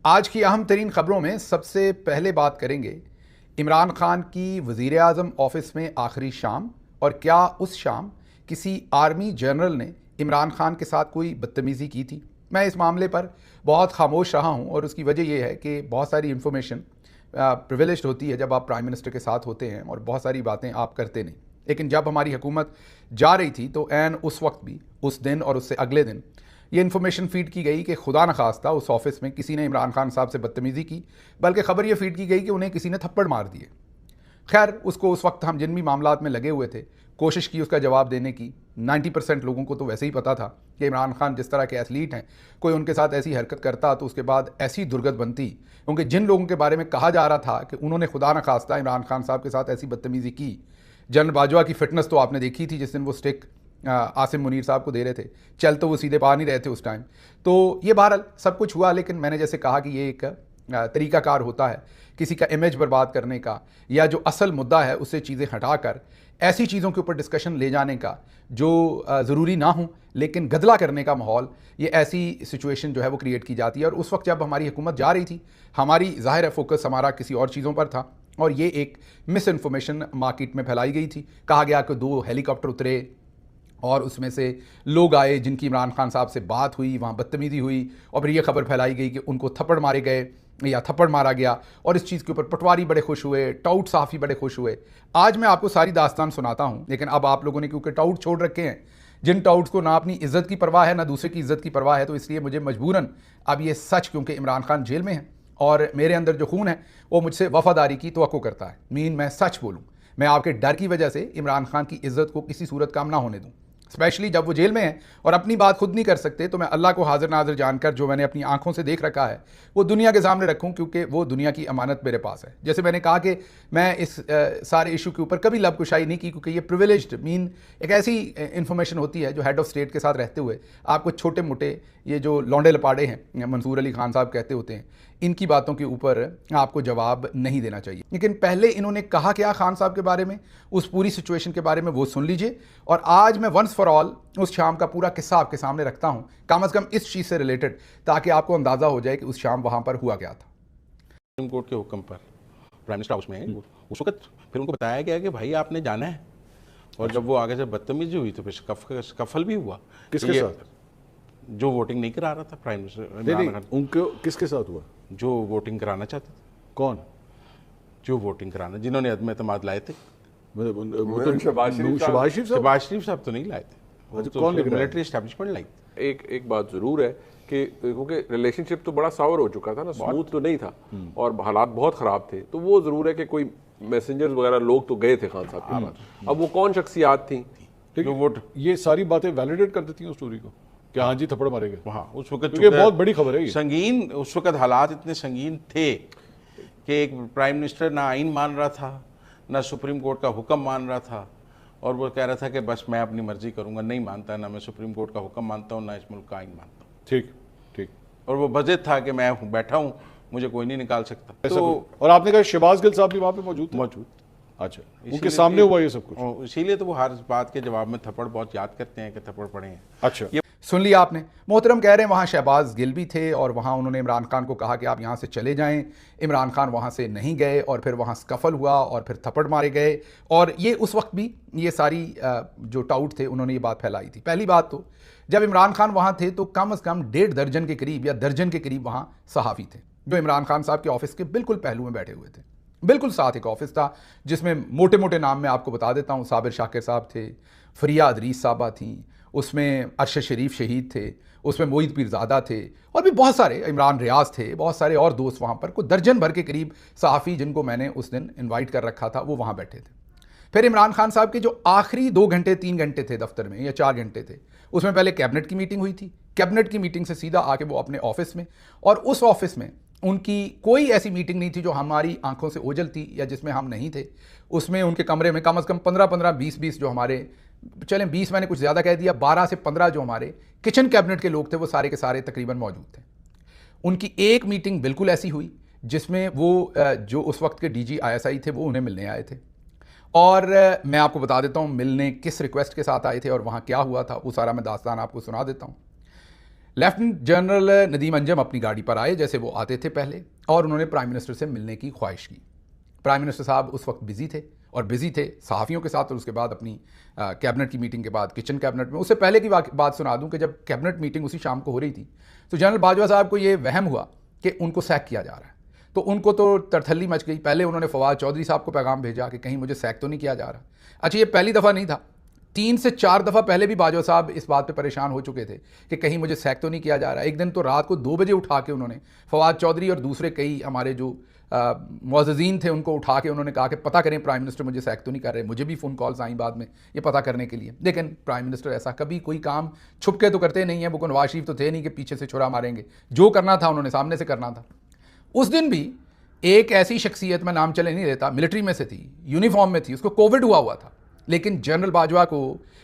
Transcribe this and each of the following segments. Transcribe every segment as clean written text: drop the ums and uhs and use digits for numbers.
आज की अहम तरीन खबरों में सबसे पहले बात करेंगे इमरान खान की वज़ीर आज़म ऑफिस में आखिरी शाम, और क्या उस शाम किसी आर्मी जनरल ने इमरान खान के साथ कोई बदतमीज़ी की थी। मैं इस मामले पर बहुत खामोश रहा हूं और उसकी वजह यह है कि बहुत सारी इन्फॉर्मेशन प्रिविलेज्ड होती है जब आप प्राइम मिनिस्टर के साथ होते हैं और बहुत सारी बातें आप करते नहीं। लेकिन जब हमारी हुकूमत जा रही थी तो ऐन उस वक्त भी, उस दिन और उससे अगले दिन ये इन्फॉर्मेशन फीड की गई कि खुदा न खास्ता उस ऑफिस में किसी ने इमरान खान साहब से बदतमीज़ी की, बल्कि खबर ये फीड की गई कि उन्हें किसी ने थप्पड़ मार दिए। खैर, उसको उस वक्त हम जिन भी मामलात में लगे हुए थे कोशिश की उसका जवाब देने की। 90% लोगों को तो वैसे ही पता था कि इमरान खान जिस तरह के एथलीट हैं, कोई उनके साथ ऐसी हरकत करता तो उसके बाद ऐसी दुर्गत बनती, क्योंकि जिन लोगों के बारे में कहा जा रहा था कि उन्होंने खुदा न खास्ता इमरान खान साहब के साथ ऐसी बदतमीज़ी की। जनरल बाजवा की फिटनेस तो आपने देखी थी जिस दिन वो स्टिक आसिम मुनीर साहब को दे रहे थे, चल तो वो सीधे पा नहीं रहे थे उस टाइम। तो ये बहरहाल सब कुछ हुआ, लेकिन मैंने जैसे कहा कि ये एक तरीकाकार होता है किसी का इमेज बर्बाद करने का, या जो असल मुद्दा है उससे चीज़ें हटाकर ऐसी चीज़ों के ऊपर डिस्कशन ले जाने का जो ज़रूरी ना हो लेकिन गदला करने का माहौल, ये ऐसी सिचुएशन जो है वो क्रिएट की जाती है। और उस वक्त जब हमारी हुकूमत जा रही थी, हमारी ज़ाहिर है फोकस हमारा किसी और चीज़ों पर था, और ये एक मिस इन्फॉर्मेशन मार्केट में फैलाई गई थी। कहा गया कि 2 हेलीकॉप्टर उतरे और उसमें से लोग आए जिनकी इमरान खान साहब से बात हुई, वहाँ बदतमीज़ी हुई, और फिर ये खबर फैलाई गई कि उनको थप्पड़ मारे गए या थप्पड़ मारा गया। और इस चीज़ के ऊपर पटवारी बड़े खुश हुए, टाउट साफ़ी बड़े खुश हुए। आज मैं आपको सारी दास्तान सुनाता हूँ, लेकिन अब आप लोगों ने क्योंकि टाउट छोड़ रखे हैं, जिन टाउट्स को ना अपनी इज़्ज़त की परवाह है ना दूसरे की इज़्ज़त की परवाह है, तो इसलिए मुझे मजबूरन अब ये सच, क्योंकि इमरान खान जेल में है और मेरे अंदर जो खून है वो मुझसे वफादारी की तवक्को करता है, मैं सच बोलूँ। मैं आपके डर की वजह से इमरान खान की इज़्ज़त को किसी सूरत काम ना होने दूँ, स्पेशली जब वो जेल में है और अपनी बात खुद नहीं कर सकते। तो मैं अल्लाह को हाजिर नाजिर जानकर जो मैंने अपनी आंखों से देख रखा है वो दुनिया के सामने रखूं, क्योंकि वो दुनिया की अमानत मेरे पास है। जैसे मैंने कहा कि मैं इस सारे इशू के ऊपर कभी लबकुशाई नहीं की, क्योंकि ये प्रिविलेज्ड एक ऐसी इंफॉर्मेशन होती है जो हेड ऑफ स्टेट के साथ रहते हुए आपको छोटे मोटे ये जो लौंडे लपाड़े हैं, मंसूर अली खान साहब कहते होते हैं, इनकी बातों के ऊपर आपको जवाब नहीं देना चाहिए। लेकिन पहले इन्होंने कहा क्या खान साहब के बारे में, उस पूरी सिचुएशन के बारे में वो सुन लीजिए। और आज मैं वंस फॉर ऑल उस शाम का पूरा किस्सा आपके सामने रखता हूं, कम से कम इस चीज़ से रिलेटेड, ताकि आपको अंदाज़ा हो जाए कि उस शाम वहां पर हुआ क्या था। सुप्रीम कोर्ट के हुक्म पर प्राइम मिनिस्टर हाउस में उस वक्त फिर उनको बताया गया कि भाई आपने जाना है, और जब वो आगे से बदतमीजी हुई तो फिर स्कफल भी हुआ। किसके साथ? जो वोटिंग नहीं करा रहा था प्राइम मिनिस्टर, उनको किसके साथ हुआ? जो वोटिंग कराना चाहते थे। कौन? जो वोटिंग कराना, जिन्होंने अदम एतमाद लाए थे। शहबाज शरीफ साहब तो नहीं लाए थे, कौन मिलिट्री एस्टैब्लिशमेंट लाई थी। एक बात जरूर है कि क्योंकि रिलेशनशिप तो बड़ा सावर हो चुका था ना, स्मूथ तो नहीं था और हालात बहुत ख़राब थे, तो वो ज़रूर है कि कोई मैसेंजर्स वगैरह लोग तो गए थे खान साहब के पास। अब वो कौन शख्सियात थी जो वोट, ये सारी बातें वैलिडेट कर देती हैं उस स्टोरी को कि हाँ जी थप्पड़ मारेंगे। हाँ, उस वक्त ये बहुत बड़ी खबर है। संगीन, उस वक्त हालात इतने संगीन थे कि एक प्राइम मिनिस्टर ना आइन मान रहा था, ना सुप्रीम कोर्ट का हुक्म मान रहा था, और वो कह रहा था कि बस मैं अपनी मर्जी करूंगा, नहीं मानता, ना मैं सुप्रीम कोर्ट का हुक्म मानता हूँ, ना इस मुल्क का आइन मानता हूँ। ठीक ठीक। और वो बजट था कि मैं बैठा हूँ, मुझे कोई नहीं निकाल सकता। तो और आपने कहा शहबाज गिल साहब भी वहाँ पे मौजूद। अच्छा, उनके सामने हुआ ये सब कुछ, इसीलिए तो वो हर बात के जवाब में थप्पड़ बहुत याद करते हैं कि थप्पड़ पड़े हैं। अच्छा, सुन लिया आपने। मोहतरम कह रहे हैं वहाँ शहबाज गिल भी थे और वहाँ उन्होंने इमरान खान को कहा कि आप यहाँ से चले जाएं। इमरान खान वहाँ से नहीं गए और फिर वहाँ स्कफल हुआ और फिर थप्पड़ मारे गए। और ये उस वक्त भी ये सारी जो टाउट थे उन्होंने ये बात फैलाई थी। पहली बात तो जब इमरान खान वहाँ थे तो कम से कम 1.5 दर्जन के करीब या दर्जन के करीब वहाँ सहाफ़ी थे जो इमरान खान साहब के ऑफिस के बिल्कुल पहलू में बैठे हुए थे। बिल्कुल साथ एक ऑफिस था जिसमें मोटे मोटे नाम मैं आपको बता देता हूँ, साबिर शाकिर साहब थे, फरिया अदरीस साहबा थी, उसमें अरशद शरीफ शहीद थे, उसमें मोईद पीरज़ादा थे, और भी बहुत सारे, इमरान रियाज थे, बहुत सारे और दोस्त वहाँ पर, कुछ दर्जन भर के करीब सहाफ़ी जिनको मैंने उस दिन इनवाइट कर रखा था वो वहाँ बैठे थे। फिर इमरान खान साहब के जो आखिरी 2 घंटे 3 घंटे थे दफ्तर में, या 4 घंटे थे, उसमें पहले कैबिनेट की मीटिंग हुई थी। कैबिनेट की मीटिंग से सीधा आके वो अपने ऑफिस में, और उस ऑफिस में उनकी कोई ऐसी मीटिंग नहीं थी जो हमारी आंखों से ओझल थी या जिसमें हम नहीं थे। उसमें उनके कमरे में कम से कम 15-15, 20-20 जो हमारे, चलें 20 मैंने कुछ ज़्यादा कह दिया, 12 से 15 जो हमारे किचन कैबिनेट के लोग थे वो सारे के सारे तकरीबन मौजूद थे। उनकी एक मीटिंग बिल्कुल ऐसी हुई जिसमें वो जो उस वक्त के DG ISI थे वो उन्हें मिलने आए थे। और मैं आपको बता देता हूँ मिलने किस रिक्वेस्ट के साथ आए थे और वहाँ क्या हुआ था, वो सारा मैं दास्तान आपको सुना देता हूँ। लेफ्टिनेंट जनरल नदीम अंजम अपनी गाड़ी पर आए जैसे वो आते थे पहले, और उन्होंने प्राइम मिनिस्टर से मिलने की ख्वाहिश की। प्राइम मिनिस्टर साहब उस वक्त बिजी थे, और बिजी थे सहाफ़ियों के साथ, और उसके बाद अपनी कैबिनेट की मीटिंग के बाद किचन कैबिनेट में। उससे पहले की बात सुना दूं कि जब कैबिनेट मीटिंग उसी शाम को हो रही थी तो जनरल बाजवा साहब को ये वहम हुआ कि उनको सैक किया जा रहा है। तो उनको तो तरथल्ली मच गई। पहले उन्होंने फवाद चौधरी साहब को पैगाम भेजा कि कहीं मुझे सैक तो नहीं किया जा रहा। अच्छा, ये पहली दफ़ा नहीं था, 3 से 4 दफ़ा पहले भी बाजवा साहब इस बात पे परेशान हो चुके थे कि कहीं मुझे सैक तो नहीं किया जा रहा। एक दिन तो रात को 2 बजे उठा के उन्होंने फवाद चौधरी और दूसरे कई हमारे जो मुअज़्ज़िज़ीन थे उनको उठा के उन्होंने कहा कि पता करें प्राइम मिनिस्टर मुझे सैक तो नहीं कर रहे। मुझे भी फ़ोन कॉल्स आई बाद में ये पता करने के लिए, लेकिन प्राइम मिनिस्टर ऐसा कभी कोई काम छुप के तो करते नहीं है। वो नवाज शरीफ तो थे नहीं कि पीछे से छुरा मारेंगे, जो करना था उन्होंने सामने से करना था। उस दिन भी एक ऐसी शख्सियत, मैं नाम चले नहीं लेता, मिलिट्री में से थी, यूनिफॉर्म में थी, उसको कोविड हुआ था, लेकिन जनरल बाजवा को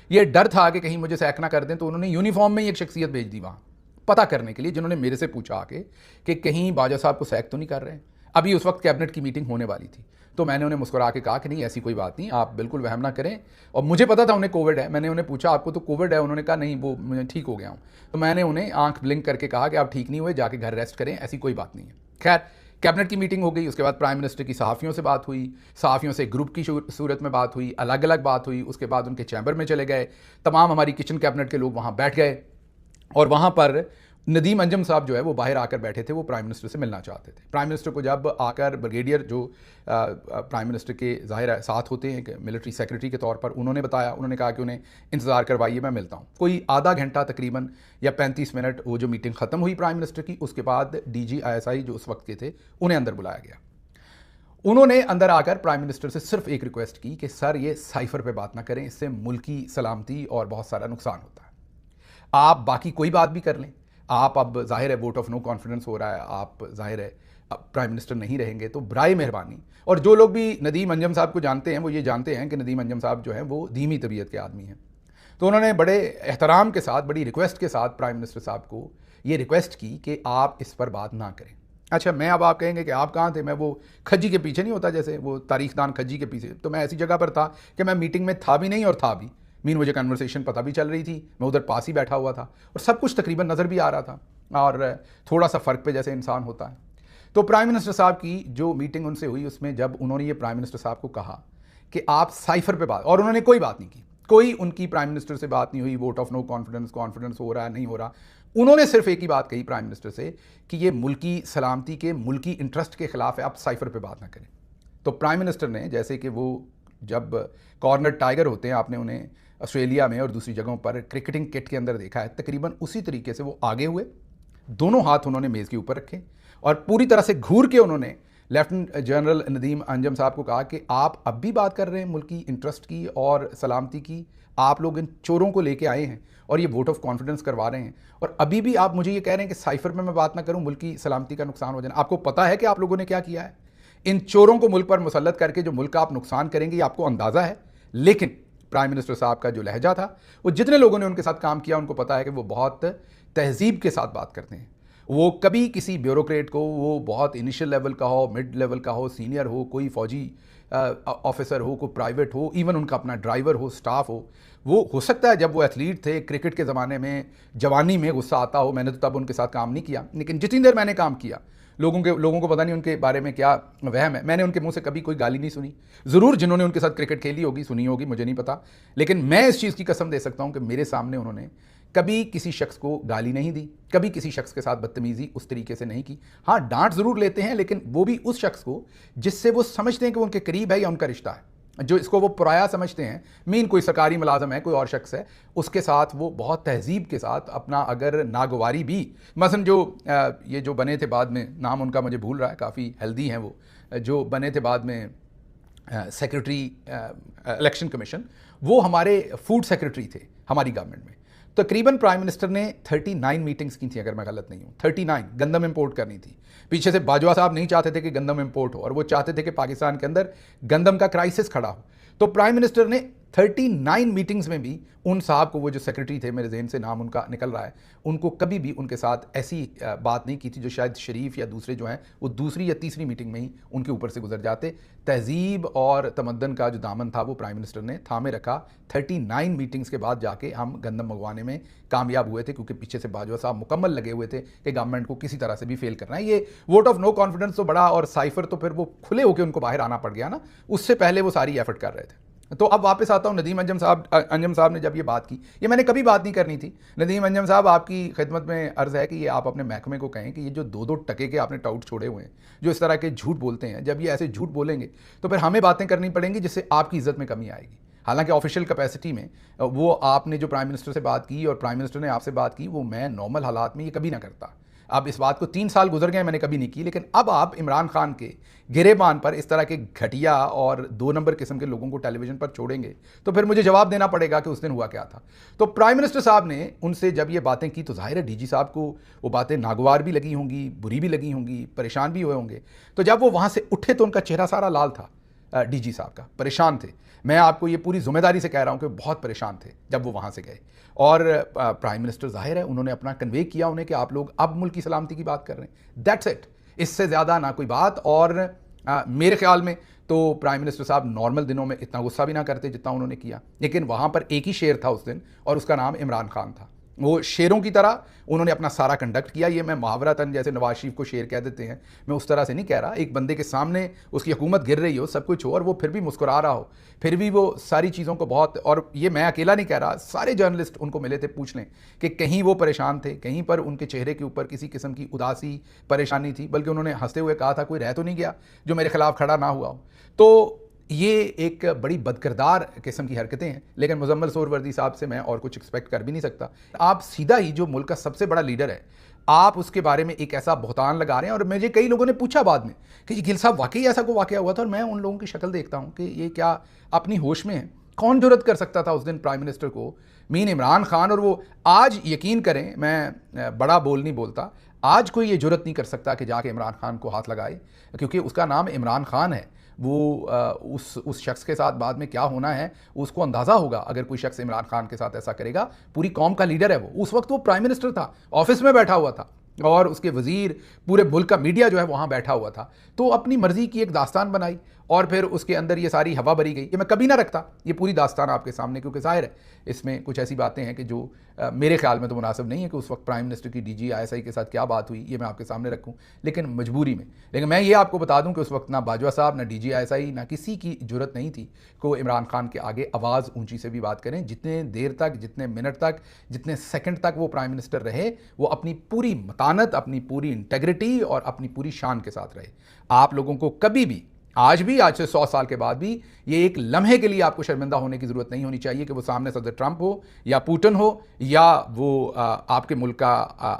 ये डर था कि कहीं मुझे सैक ना कर दें, तो उन्होंने यूनिफॉर्म में ही एक शख्सियत भेज दी वहाँ पता करने के लिए, जिन्होंने मेरे से पूछा आके कि कहीं बाजवा साहब को सैक तो नहीं कर रहे हैं। अभी उस वक्त कैबिनेट की मीटिंग होने वाली थी, तो मैंने उन्हें मुस्कुरा के कहा कि नहीं ऐसी कोई बात नहीं, आप बिल्कुल वहम ना करें। और मुझे पता था उन्हें कोविड है। मैंने उन्हें पूछा आपको तो कोविड है? उन्होंने कहा नहीं, वो मैं ठीक हो गया हूँ। तो मैंने उन्हें आंख ब्लिंक करके कहा कि आप ठीक नहीं हुए, जाके घर रेस्ट करें, ऐसी कोई बात नहीं है। खैर, कैबिनेट की मीटिंग हो गई। उसके बाद प्राइम मिनिस्टर की सहाफ़ियों से बात हुई, सहाफ़ियों से ग्रुप की सूरत में बात हुई, अलग अलग बात हुई। उसके बाद उनके चैम्बर में चले गए, तमाम हमारी किचन कैबिनेट के लोग वहाँ बैठ गए, और वहाँ पर नदीम अंजम साहब जो है वो बाहर आकर बैठे थे। वो प्राइम मिनिस्टर से मिलना चाहते थे। प्राइम मिनिस्टर को जब आकर ब्रिगेडियर जो प्राइम मिनिस्टर के ज़ाहिर साथ होते हैं मिलिट्री सेक्रेटरी के तौर पर, उन्होंने बताया, उन्होंने कहा कि उन्हें इंतज़ार करवाइए, मैं मिलता हूँ। कोई आधा घंटा तकरीबन या 35 मिनट वो जो मीटिंग ख़त्म हुई प्राइम मिनिस्टर की, उसके बाद DG ISI जो उस वक्त के थे उन्हें अंदर बुलाया गया। उन्होंने अंदर आकर प्राइम मिनिस्टर से सिर्फ एक रिक्वेस्ट की कि सर ये साइफर पे बात ना करें, इससे मुल्क की सलामती और बहुत सारा नुकसान होता है। आप बाकी कोई बात भी कर लें, आप अब जाहिर है वोट ऑफ नो कॉन्फिडेंस हो रहा है, आप जाहिर है अब प्राइम मिनिस्टर नहीं रहेंगे, तो बराए मेहरबानी। और जो लोग भी नदीम अंजम साहब को जानते हैं वो ये जानते हैं कि नदीम अंजम साहब जो हैं वो धीमी तबीयत के आदमी हैं। तो उन्होंने बड़े एहतराम के साथ, बड़ी रिक्वेस्ट के साथ प्राइम मिनिस्टर साहब को ये रिक्वेस्ट की कि आप इस पर बात ना करें। अच्छा, मैं अब आप कहेंगे कि आप कहाँ थे? मैं वो खज्जी के पीछे नहीं होता, जैसे वो तारीखदान खज्जी के पीछे, तो मैं ऐसी जगह पर था कि मैं मीटिंग में था भी नहीं और था भी। मुझे कन्वर्सेशन पता भी चल रही थी, मैं उधर पास ही बैठा हुआ था और सब कुछ तकरीबन नज़र भी आ रहा था, और थोड़ा सा फ़र्क पे जैसे इंसान होता है। तो प्राइम मिनिस्टर साहब की जो मीटिंग उनसे हुई, उसमें जब उन्होंने ये प्राइम मिनिस्टर साहब को कहा कि आप साइफर पे बात, और उन्होंने कोई बात नहीं की, कोई उनकी प्राइम मिनिस्टर से बात नहीं हुई, वोट ऑफ नो कॉन्फिडेंस हो रहा है नहीं हो रहा। उन्होंने सिर्फ एक ही बात कही प्राइम मिनिस्टर से कि ये मुल्की सलामती के, मुल्की इंटरेस्ट के खिलाफ है, आप साइफर पे बात ना करें। तो प्राइम मिनिस्टर ने, जैसे कि वो जब कॉर्नर टाइगर होते हैं, आपने उन्हें ऑस्ट्रेलिया में और दूसरी जगहों पर क्रिकेटिंग किट के अंदर देखा है, तकरीबन उसी तरीके से वो आगे हुए, दोनों हाथ उन्होंने मेज़ के ऊपर रखे और पूरी तरह से घूर के उन्होंने लेफ्टिनेंट जनरल नदीम अंजम साहब को कहा कि आप अब भी बात कर रहे हैं मुल्की इंटरेस्ट की और सलामती की, आप लोग इन चोरों को लेके आए हैं और ये वोट ऑफ कॉन्फिडेंस करवा रहे हैं, और अभी भी आप मुझे ये कह रहे हैं कि साइफर में मैं बात ना करूं, मुल्क की सलामती का नुकसान हो जाना। आपको पता है कि आप लोगों ने क्या किया है? इन चोरों को मुल्क पर मुसल्लत करके जो मुल्क का आप नुकसान करेंगे, ये आपको अंदाज़ा है। लेकिन प्राइम मिनिस्टर साहब का जो लहजा था, वो जितने लोगों ने उनके साथ काम किया उनको पता है कि वो बहुत तहजीब के साथ बात करते हैं। वो कभी किसी ब्यूरोक्रेट को, वो बहुत इनिशियल लेवल का हो, मिड लेवल का हो, सीनियर हो, कोई फौजी ऑफिसर हो, कोई प्राइवेट हो, इवन उनका अपना ड्राइवर हो, स्टाफ हो सकता है जब वो एथलीट थे क्रिकेट के ज़माने में, जवानी में गुस्सा आता हो, मैंने तो तब उनके साथ काम नहीं किया, लेकिन जितनी देर मैंने काम किया, लोगों को पता नहीं उनके बारे में क्या वहम है, मैंने उनके मुंह से कभी कोई गाली नहीं सुनी। ज़रूर जिन्होंने उनके साथ क्रिकेट खेली होगी, सुनी होगी, मुझे नहीं पता, लेकिन मैं इस चीज़ की कसम दे सकता हूँ कि मेरे सामने उन्होंने कभी किसी शख्स को गाली नहीं दी, कभी किसी शख्स के साथ बदतमीज़ी उस तरीके से नहीं की। हाँ, डांट ज़रूर लेते हैं, लेकिन वो भी उस शख्स को जिससे वो समझते हैं कि वो उनके करीब है या उनका रिश्ता है, जो इसको वो पराया समझते हैं। मीन कोई सरकारी मुलाजम है, कोई और शख्स है, उसके साथ वो बहुत तहजीब के साथ अपना, अगर नागवारी भी, मसलन जो ये जो बने थे बाद में, नाम उनका मुझे भूल रहा है, काफ़ी हेल्दी हैं वो, जो बने थे बाद में सेक्रेटरी इलेक्शन कमीशन, वो हमारे फूड सेक्रेटरी थे हमारी गवर्नमेंट में। तकरीबन प्राइम मिनिस्टर ने 39 मीटिंग्स की थी, अगर मैं गलत नहीं हूँ, 39 गंदम इंपोर्ट करनी थी। पीछे से बाजवा साहब नहीं चाहते थे कि गंदम इंपोर्ट हो, और वो चाहते थे कि पाकिस्तान के अंदर गंदम का क्राइसिस खड़ा हो। तो प्राइम मिनिस्टर ने 39 मीटिंग्स में भी उन साहब को, वो जो सेक्रेटरी थे, मेरे जहन से नाम उनका निकल रहा है, उनको कभी भी उनके साथ ऐसी बात नहीं की थी जो शायद शरीफ या दूसरे जो हैं वो दूसरी या तीसरी मीटिंग में ही उनके ऊपर से गुजर जाते। तहजीब और तमद्दन का जो दामन था वो प्राइम मिनिस्टर ने थामे रखा। 39 मीटिंग्स के बाद जाके हम गंदम मंगवाने में कामयाब हुए थे, क्योंकि पीछे से बाजवा साहब मुकम्मल लगे हुए थे कि गवर्नमेंट को किसी तरह से भी फेल करना है। ये वोट ऑफ नो कॉन्फिडेंस तो बड़ा, और साइफर तो फिर वो खुले होकर उनको बाहर आना पड़ गया ना, उससे पहले वो सारी एफर्ट कर रहे थे। तो अब वापस आता हूँ, नदीम अंजम साहब ने जब ये बात की, ये मैंने कभी बात नहीं करनी थी। नदीम अंजम साहब, आपकी खिदमत में अर्ज़ है कि ये आप अपने महकमे को कहें कि ये जो 2-2 टके के आपने टाउट छोड़े हुए हैं, जो इस तरह के झूठ बोलते हैं, जब ये ऐसे झूठ बोलेंगे तो फिर हमें बातें करनी पड़ेंगी जिससे आपकी इज्जत में कमी आएगी। हालांकि ऑफिशियल कैपेसिटी में वो आपने जो प्राइम मिनिस्टर से बात की और प्राइम मिनिस्टर ने आपसे बात की, वो मैं नॉर्मल हालात में ये कभी ना करता। अब इस बात को 3 साल गुजर गए, मैंने कभी नहीं की, लेकिन अब आप इमरान खान के गिरेबान पर इस तरह के घटिया और 2 नंबर किस्म के लोगों को टेलीविजन पर छोड़ेंगे तो फिर मुझे जवाब देना पड़ेगा कि उस दिन हुआ क्या था। तो प्राइम मिनिस्टर साहब ने उनसे जब ये बातें की तो जाहिर है डीजी साहब को वो बातें नागवार भी लगी होंगी, बुरी भी लगी होंगी, परेशान भी हुए होंगे। तो जब वो वहाँ से उठे तो उनका चेहरा सारा लाल था, डीजी साहब का, परेशान थे। मैं आपको ये पूरी जिम्मेदारी से कह रहा हूँ कि बहुत परेशान थे जब वो वहाँ से गए। और प्राइम मिनिस्टर जाहिर है उन्होंने अपना कन्वे किया उन्हें कि आप लोग अब मुल्क की सलामती की बात कर रहे हैं, दैट्स इट, इससे ज़्यादा ना कोई बात। और मेरे ख्याल में तो प्राइम मिनिस्टर साहब नॉर्मल दिनों में इतना गुस्सा भी ना करते जितना उन्होंने किया, लेकिन वहाँ पर एक ही शेर था उस दिन और उसका नाम इमरान खान था। वो शेरों की तरह उन्होंने अपना सारा कंडक्ट किया। ये मैं मुहावरतन जैसे नवाज शरीफ को शेर कह देते हैं, मैं उस तरह से नहीं कह रहा। एक बंदे के सामने उसकी हुकूमत गिर रही हो, सब कुछ हो, और वो फिर भी मुस्कुरा रहा हो, फिर भी वो सारी चीज़ों को बहुत, और ये मैं अकेला नहीं कह रहा, सारे जर्नलिस्ट उनको मिले थे, पूछ लें कि कहीं वो परेशान थे, कहीं पर उनके चेहरे के ऊपर किसी किस्म की उदासी परेशानी थी, बल्कि उन्होंने हंसते हुए कहा था कोई रह तो नहीं गया जो मेरे खिलाफ खड़ा ना हुआ हो। तो ये एक बड़ी बदकिरदार किस्म की हरकतें हैं, लेकिन मुजम्मिल सोहरवर्दी साहब से मैं और कुछ एक्सपेक्ट कर भी नहीं सकता। आप सीधा ही जो मुल्क का सबसे बड़ा लीडर है, आप उसके बारे में एक ऐसा बहतान लगा रहे हैं। और मुझे कई लोगों ने पूछा बाद में कि जी गिल साहब वाकई ऐसा को वाकया हुआ था, और मैं उन लोगों की शक्ल देखता हूँ कि ये क्या अपनी होश में है। कौन जुर्रत कर सकता था उस दिन प्राइम मिनिस्टर को, मीन इमरान खान। और वो आज यकीन करें, मैं बड़ा बोल नहीं बोलता, आज कोई ये जुर्रत नहीं कर सकता कि जाके इमरान खान को हाथ लगाए, क्योंकि उसका नाम इमरान खान है। वो उस शख्स के साथ बाद में क्या होना है उसको अंदाज़ा होगा अगर कोई शख्स इमरान खान के साथ ऐसा करेगा। पूरी कौम का लीडर है वो, उस वक्त वो प्राइम मिनिस्टर था, ऑफिस में बैठा हुआ था, और उसके वजीर, पूरे मुल्क का मीडिया जो है वहाँ बैठा हुआ था। तो अपनी मर्जी की एक दास्तान बनाई और फिर उसके अंदर ये सारी हवा भरी गई। ये मैं कभी ना रखता ये पूरी दास्तान आपके सामने, क्योंकि जाहिर है इसमें कुछ ऐसी बातें हैं कि जो मेरे ख्याल में तो मुनासिब नहीं है कि उस वक्त प्राइम मिनिस्टर की डीजी आईएसआई के साथ क्या बात हुई ये मैं आपके सामने रखूं, लेकिन मजबूरी में। लेकिन मैं ये आपको बता दूं कि उस वक्त ना बाजवा साहब, ना डीजी आईएसआई, ना किसी की जरूरत नहीं थी कि वो इमरान खान के आगे आवाज़ ऊंची से भी बात करें। जितने देर तक, जितने मिनट तक, जितने सेकंड तक वो प्राइम मिनिस्टर रहे, वो अपनी पूरी मतानत, अपनी पूरी इंटेग्रिटी और अपनी पूरी शान के साथ रहे। आप लोगों को कभी भी, आज भी, आज से 100 साल के बाद भी, ये एक लम्हे के लिए आपको शर्मिंदा होने की ज़रूरत नहीं होनी चाहिए कि वो सामने सदर ट्रंप हो या पुतिन हो या वो आपके मुल्क का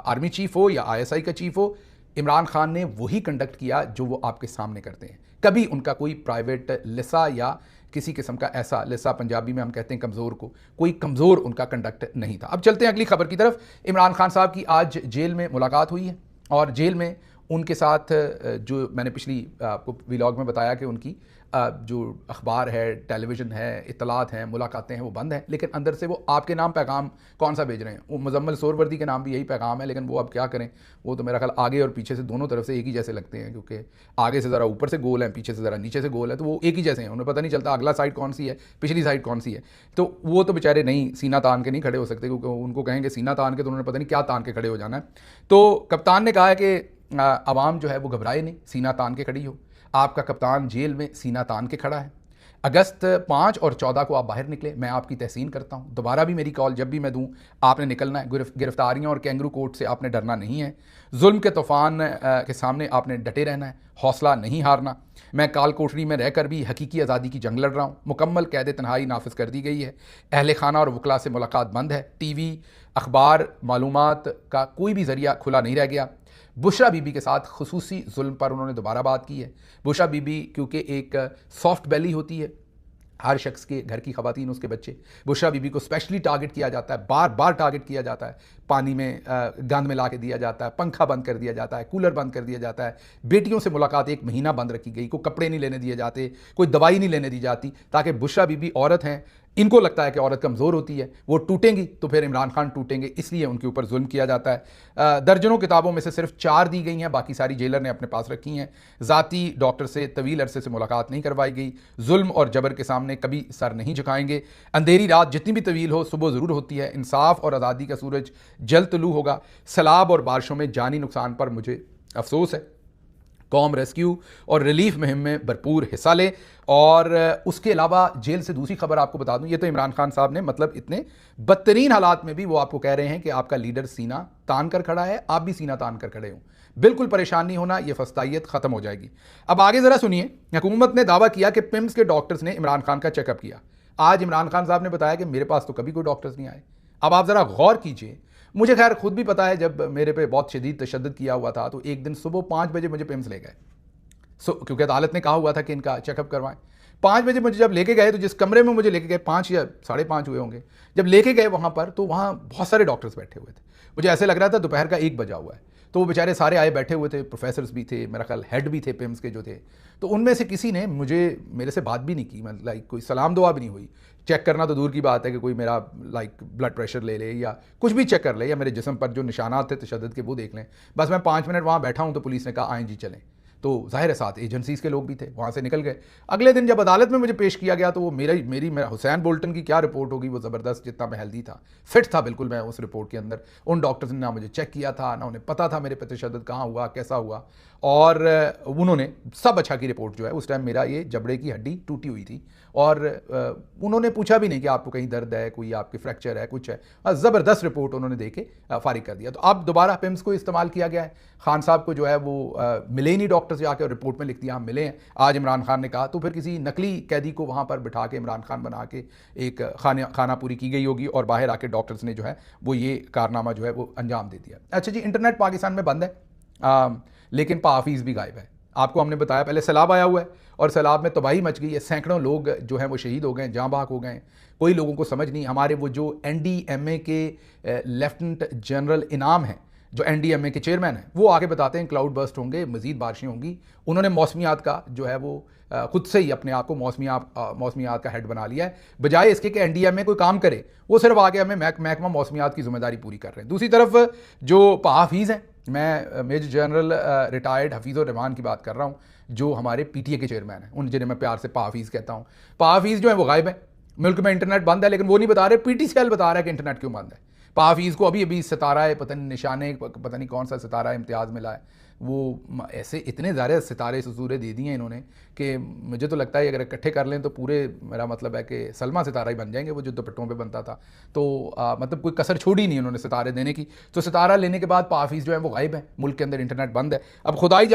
आर्मी चीफ हो या आईएसआई का चीफ हो। इमरान खान ने वही कंडक्ट किया जो वो आपके सामने करते हैं। कभी उनका कोई प्राइवेट लिसा या किसी किस्म का ऐसा, लिसा पंजाबी में हम कहते हैं कमज़ोर को, कोई कमज़ोर उनका कंडक्ट नहीं था। अब चलते हैं अगली खबर की तरफ। इमरान खान साहब की आज जेल में मुलाकात हुई है और जेल में उनके साथ जो मैंने पिछली आपको व्लॉग में बताया कि उनकी जो अखबार है, टेलीविज़न है, इत्तलात हैं, मुलाकातें हैं, वो बंद हैं, लेकिन अंदर से वो आपके नाम पैगाम कौन सा भेज रहे हैं। वो मुजम्मिल सोहरवर्दी के नाम भी यही पैगाम है, लेकिन वो अब क्या करें, वो तो मेरा ख्याल आगे और पीछे से दोनों तरफ से एक ही जैसे लगते हैं, क्योंकि आगे से ज़रा ऊपर से गोल है, पीछे से ज़रा नीचे से गोल है, तो वो एक ही जैसे हैं। उन्हें पता नहीं चलता अगला साइड कौन सी है, पिछली साइड कौन सी है। तो वो तो बेचारे नहीं, सीना तान के नहीं खड़े हो सकते, क्योंकि उनको कहेंगे सीना तान के तो उन्होंने पता नहीं क्या तान के खड़े हो जाना है। तो कप्तान ने कहा है कि आवाम जो है वो घबराए नहीं, सीना तान के खड़ी हो। आपका कप्तान जेल में सीना तान के खड़ा है। अगस्त 5 और 14 को आप बाहर निकले, मैं आपकी तहसीन करता हूँ। दोबारा भी मेरी कॉल जब भी मैं दूँ आपने निकलना है। गिरफ्तारियों और कैंगरू कोर्ट से आपने डरना नहीं है। जुल्म के तूफ़ान के सामने आपने डटे रहना है, हौसला नहीं हारना। मैं काल कोठरी में रहकर भी हकीकी आज़ादी की जंग लड़ रहा हूँ। मुकम्मल कैद तन्हाई नाफिज कर दी गई है। अहले खाना और वकला से मुलाकात बंद है। टीवी, अखबार, मालूमात का कोई भी ज़रिया खुला नहीं रह गया। बुशरा बीबी के साथ खुसूसी जुल्म पर उन्होंने दोबारा बात की है। बुशरा बीबी क्योंकि एक सॉफ्ट बेली होती है, हर शख्स के घर की ख़वातीन, उसके बच्चे, बुशरा बीबी को स्पेशली टारगेट किया जाता है, बार बार टारगेट किया जाता है। पानी में गंद मिला के दिया जाता है, पंखा बंद कर दिया जाता है, कूलर बंद कर दिया जाता है। बेटियों से मुलाकात 1 महीना बंद रखी गई, कोई कपड़े नहीं लेने दिए जाते, कोई दवाई नहीं लेने दी जाती, ताकि बुशरा बीबी औरत हैं, इनको लगता है कि औरत कमज़ोर होती है, वो टूटेंगी तो फिर इमरान खान टूटेंगे, इसलिए उनके ऊपर जुल्म किया जाता है। दर्जनों किताबों में से सिर्फ 4 दी गई हैं, बाकी सारी जेलर ने अपने पास रखी हैं। ज़ाती डॉक्टर से तवील अरसे से मुलाकात नहीं करवाई गई, जुल्म और जबर के सामने कभी सर नहीं झुकाएंगे, अंधेरी रात जितनी भी तवील हो सुबह ज़रूर होती है, इंसाफ और आज़ादी का सूरज जल्द तुलू होगा, सैलाब और बारिशों में जानी नुकसान पर मुझे अफसोस है। कौम रेस्क्यू और रिलीफ मुहिम में भरपूर हिस्सा ले। और उसके अलावा जेल से दूसरी खबर आपको बता दूं, ये तो इमरान खान साहब ने मतलब इतने बदतरीन हालात में भी वो आपको कह रहे हैं कि आपका लीडर सीना तान कर खड़ा है, आप भी सीना तान कर खड़े हो, बिल्कुल परेशान नहीं होना, ये फस्तायत खत्म हो जाएगी। अब आगे ज़रा सुनिए, हुकूमत ने दावा किया कि पिम्स के डॉक्टर्स ने इमरान खान का चेकअप किया। आज इमरान खान साहब ने बताया कि मेरे पास तो कभी कोई डॉक्टर्स नहीं आए। अब आप ज़रा गौर कीजिए, मुझे खैर खुद भी पता है जब मेरे पे बहुत शदीद तशद्दुद किया हुआ था तो एक दिन सुबह 5 बजे मुझे पिम्स ले गए, क्योंकि अदालत ने कहा हुआ था कि इनका चेकअप करवाएं। 5 बजे मुझे जब लेके गए तो जिस कमरे में मुझे लेके गए 5 या 5:30 हुए होंगे, जब लेके गए वहाँ पर तो वहाँ बहुत सारे डॉक्टर्स बैठे हुए थे। मुझे ऐसे लग रहा था दोपहर का 1 बजा हुआ है, तो वो बेचारे सारे आए बैठे हुए थे, प्रोफेसर्स भी थे, मेरा ख्याल हेड भी थे पिम्स के जो थे। तो उनमें से किसी ने मेरे से बात भी नहीं की, मतलब लाइक कोई सलाम दुआ भी नहीं हुई। चेक करना तो दूर की बात है कि कोई मेरा लाइक ब्लड प्रेशर ले ले या कुछ भी चेक कर ले या मेरे जिस्म पर जो निशानात थे तशद्दुद के वो देख लें। बस मैं 5 मिनट वहाँ बैठा हूँ तो पुलिस ने कहा आएँ जी चलें। तो जाहिर है साथ एजेंसीज के लोग भी थे, वहाँ से निकल गए। अगले दिन जब अदालत में मुझे पेश किया गया तो वो मेरी हुसैन बोल्टन की क्या रिपोर्ट होगी, वो ज़बरदस्त, जितना मैं हेल्दी था, फिट था बिल्कुल मैं उस रिपोर्ट के अंदर। उन डॉक्टर्स ने ना मुझे चेक किया था, ना उन्हें पता था मेरे पे तशद्दुद कहाँ हुआ, कैसा हुआ, और उन्होंने सब अच्छा की रिपोर्ट जो है, उस टाइम मेरा ये जबड़े की हड्डी टूटी हुई थी और उन्होंने पूछा भी नहीं कि आपको कहीं दर्द है, कोई आपके फ्रैक्चर है, कुछ है। ज़बरदस्त रिपोर्ट उन्होंने दे के फारिग कर दिया। तो अब दोबारा पिम्स को इस्तेमाल किया गया है। खान साहब को जो है वो मिले ही नहीं डॉक्टर से, आके रिपोर्ट में लिख दिया हम मिले हैं। आज इमरान खान ने कहा तो फिर किसी नकली कैदी को वहाँ पर बिठा के इमरान खान बना के एक खाना पूरी की गई होगी और बाहर आके डॉक्टर्स ने जो है वो ये कारनामा जो है वो अंजाम दे दिया। अच्छा जी, इंटरनेट पाकिस्तान में बंद है, लेकिन हाफिज़ भी गायब है। आपको हमने बताया पहले सैलाब आया हुआ है और सैलाब में तबाही मच गई है, सैकड़ों लोग जो हैं वो शहीद हो गए, जाँ बहक हो गए। कोई लोगों को समझ नहीं। हमारे वो जो NDMA के लेफ्टिनेंट जनरल इनाम हैं, जो NDMA के चेयरमैन हैं, वो आके बताते हैं क्लाउड बर्स्ट होंगे, मज़ीद बारिशें होंगी। उन्होंने मौसमियात का जो है वो खुद से ही अपने आप को मौसमियात का हेड बना लिया है, बजाय इसके कि NDMA कोई काम करे, वो सिर्फ आगे हमें महकमा मौसमियात की जिम्मेदारी पूरी कर रहे हैं। दूसरी तरफ जो हाफिज़ हैं, मैं मेजर जनरल रिटायर्ड हफीज़ुर रहमान की बात कर रहा हूँ, जो हमारे PTA के चेयरमैन हैं, उन जिन्हें मैं प्यार से हाफिज़ कहता हूँ। हाफिज़ जो है वो गायब है, मुल्क में इंटरनेट बंद है, लेकिन वो नहीं बता रहे, PTCL बता रहा है कि इंटरनेट क्यों बंद है। हाफिज़ को अभी सितारा है, पता नहीं निशाने, पता नहीं कौन सा सितारा इम्तियाज़ मिला है। वो ऐसे इतने ज़्यादा सितारे ससूरे दे दिए इन्होंने कि मुझे तो लगता है अगर इकट्ठे कर लें तो पूरे, मेरा मतलब है कि सलमा सितारा ही बन जाएंगे, वो जो दुपट्टों पे बनता था। तो मतलब कोई कसर छोड़ी नहीं उन्होंने सितारे देने की। तो सितारा लेने के बाद हाफिज़ जो है वो गायब है, मुल्क के अंदर इंटरनेट बंद है। अब खुदाई